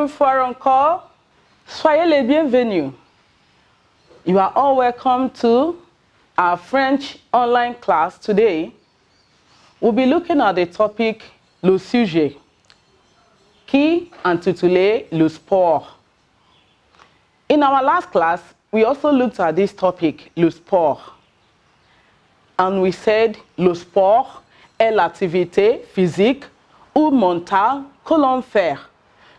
Une fois encore, soyez les bienvenus. You are all welcome to our French online class today. We'll be looking at the topic le sujet, qui intitulé le sport. In our last class, we also looked at this topic, le sport. And we said le sport est l'activité physique ou mentale que l'on fait.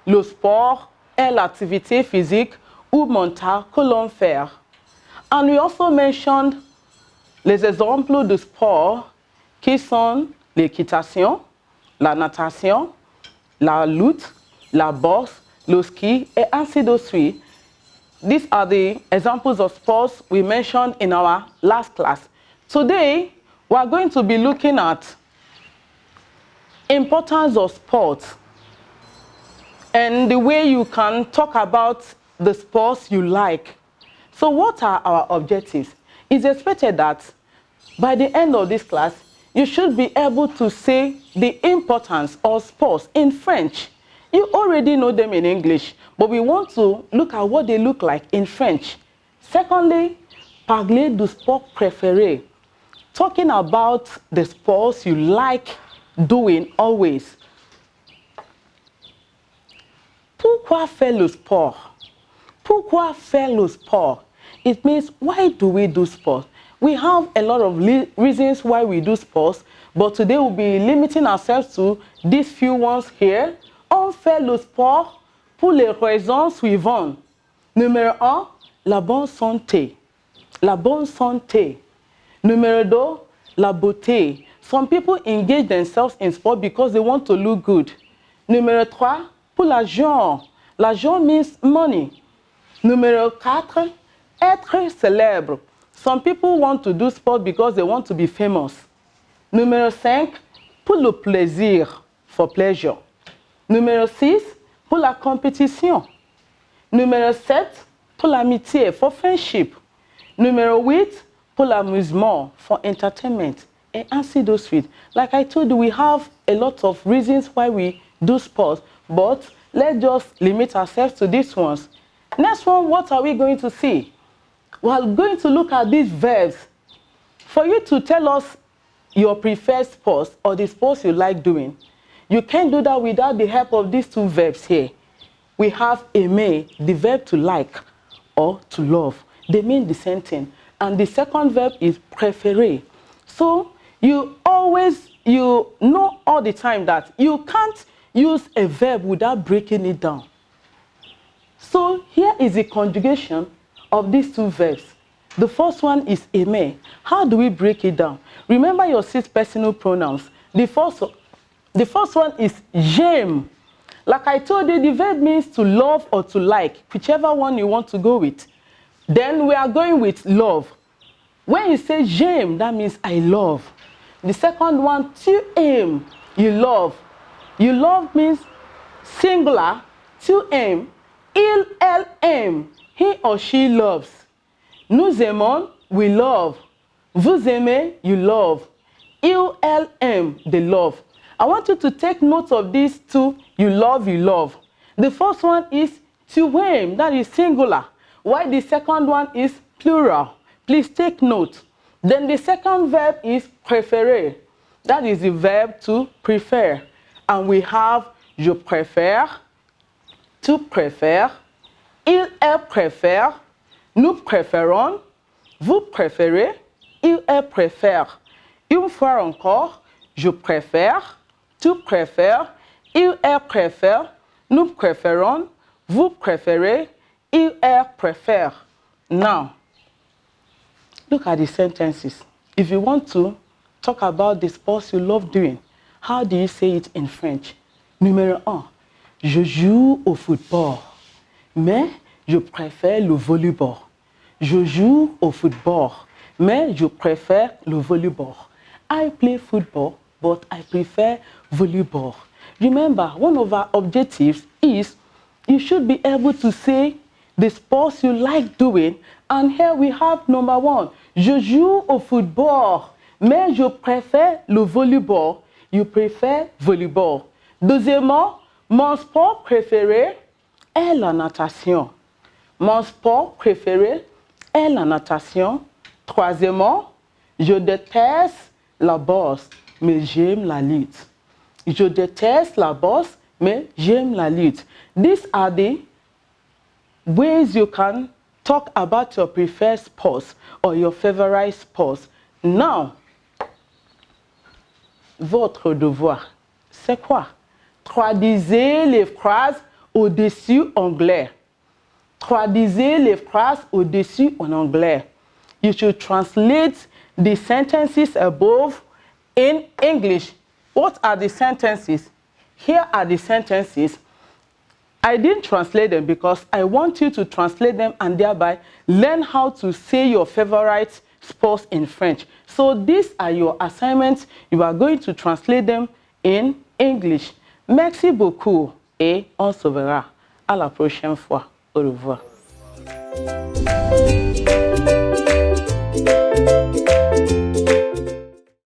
Le sport est l'activité physique ou mentale que l'on fait. And we also mentioned les exemples de sport qui sont l'équitation, la natation, la lutte, la boxe, le ski, et ainsi de suite. These are the examples of sports we mentioned in our last class. Today, we are going to be looking at importance of sports and the way you can talk about the sports you like. So what are our objectives? It's expected that by the end of this class, you should be able to say the importance of sports in French. You already know them in English, but we want to look at what they look like in French. Secondly, parler du sport préféré. Talking about the sports you like doing always. Pourquoi faire le sport? Pourquoi faire le sport? It means, why do we do sport? We have a lot of reasons why we do sports, but today we'll be limiting ourselves to these few ones here. On fait le sport pour les raisons suivantes. Numéro 1, la bonne santé. La bonne santé. Numéro 2, la beauté. Some people engage themselves in sport because they want to look good. Numéro 3, pour l'argent. L'argent means money. Numéro 4, être célèbre. Some people want to do sport because they want to be famous. Numéro 5, pour le plaisir, for pleasure. Numéro 6, pour la compétition. Numéro 7, pour l'amitié, for friendship. Numéro 8, pour l'amusement, for entertainment. And ainsi de suite. Like I told you, we have a lot of reasons why we do sports, but let's just limit ourselves to these ones. Next one, what are we going to see? We are going to look at these verbs. For you to tell us your preferred sports or the sports you like doing, you can't do that without the help of these two verbs here. We have aimer, the verb to like or to love. They mean the same thing. And the second verb is préférer. So you know all the time that you can't use a verb without breaking it down. So here is the conjugation of these two verbs. The first one is aimer. How do we break it down? Remember your 6 personal pronouns. The first one is j'aime. Like I told you, the verb means to love or to like, whichever one you want to go with. Then we are going with love. When you say j'aime, that means I love. The second one, tu aimes, you love. You love means singular, tu aimes, il, elle aime, he or she loves. Nous aimons, we love. Vous aimez, you love. Il, elle aime, they love. I want you to take note of these two, you love, you love. The first one is tu aimes, that is singular, while the second one is plural. Please take note. Then the second verb is préférer. That is the verb to prefer. And we have je préfère, tu préfères, il, elle préfère, nous préférons, vous préférez, il, elle préfère. Une fois encore, je préfère, tu préfères, il, elle préfère, nous préférons, vous préférez, il, elle préfère. Now, look at the sentences. If you want to talk about the sports you love doing, how do you say it in French? Numéro 1, je joue au football, mais je préfère le volleyball. Je joue au football, mais je préfère le volleyball. I play football, but I prefer volleyball. Remember, one of our objectives is you should be able to say the sports you like doing. And here we have number 1. Je joue au football, mais je préfère le volleyball. You prefer volleyball. Deuxièmement, mon sport préféré, est la natation. Mon sport préféré est la natation. Troisièmement, je déteste la boxe, mais j'aime la lutte. Je déteste la boxe, mais j'aime la lutte. These are the ways you can talk about your preferred sports or your favorite sports. Now, votre devoir, c'est quoi? Traduisez les phrases au-dessus en anglais. Traduisez les phrases au-dessus en anglais. You should translate the sentences above in English. What are the sentences? Here are the sentences. I didn't translate them because I want you to translate them and thereby learn how to say your favorite sports in French. So these are your assignments. You are going to translate them in English. Merci beaucoup et on se verra à la prochaine fois. Au revoir.